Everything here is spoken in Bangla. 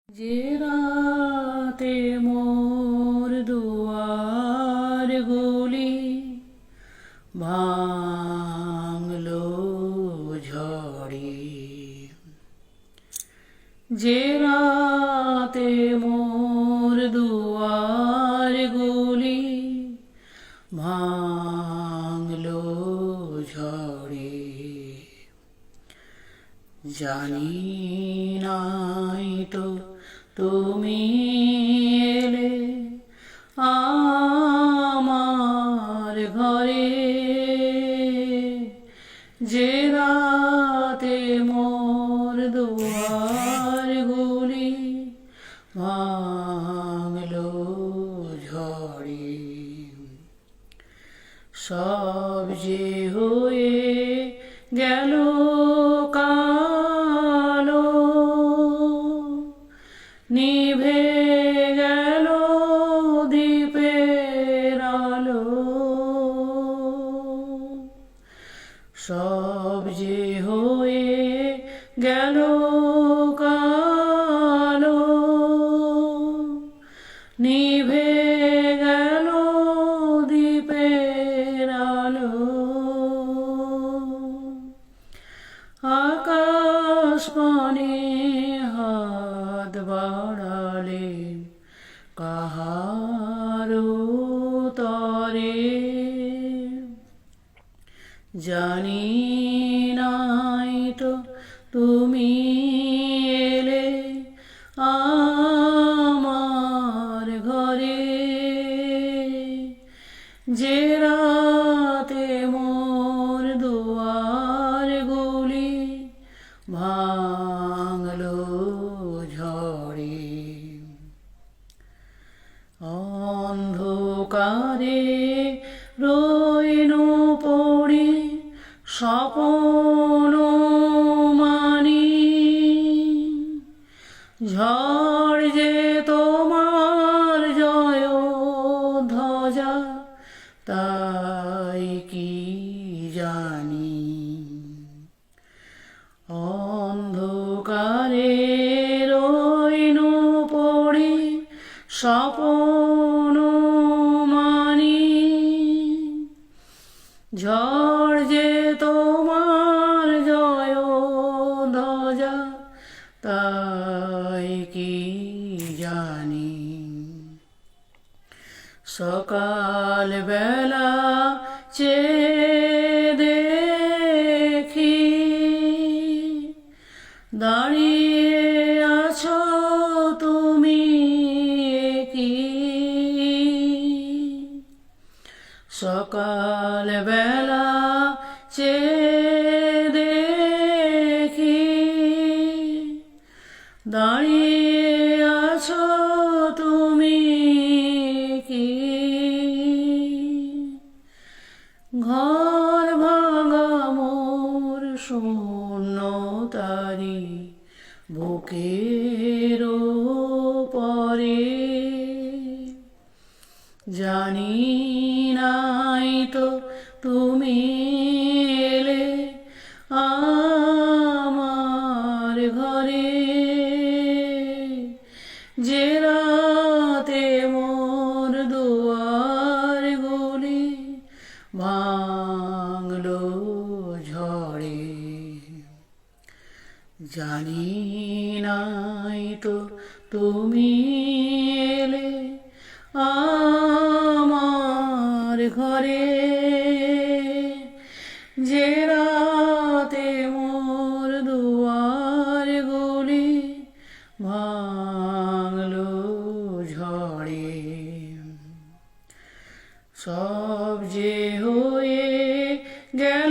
যে রাতে মোর দুয়ার গুলি ভাঙলো ঝড়ে, যে রাতে মোর দুয়ার গুলি ভাঙলো ঝড়ে, জানি নাই তো তুমি এলে আমার ঘরে, যে রাতে মোর দুয়ার গুলি ভাঙলো ঝড়ে। সব যে হয়ে গেল কালো, নিভে গেল দ্বীপের আলো, সব যে হয়ে গেল কালো, নিভে গেল দ্বীপের আলো। আকাশ পানে হাত বাড়ালে কাহারো তরে, জানি নাই তো তুমি এলে আমার ঘরে, যে রাতে মোর দুয়ার গুলি ভাঙলো ঝড়ে। অন্ধকারে রইনু পড়ি স্বপ্ন মানি, ঝড় যে তোমার জয় ধ্বজা তাই কি জানি। অন্ধকারে রইনু পড়ি স্বপ্ন মানি, ঝড় যে তোমার জয় ধ্বজা তাই কি জানি। সকাল বেলা চেয়ে দেখি দাঁড়িয়ে আছো তুমি কি, সকাল বেলা চেয়ে দেখি দাঁড়িয়ে আছো তুমি কি। ঘর ভাঙা মোর শূন্য তারি বুকের পরে, জানি নাই তো তুমি এলে আমার ঘরে, যে রাতে মোর দুয়ার গুলি ভাঙলো ঝড়ে, জানি নাই তো তুমি এলে আমার ঘরে, যে রাতে মোর দুয়ার গুলি ভাঙলো ঝড়ে। সব যে হয়ে গেল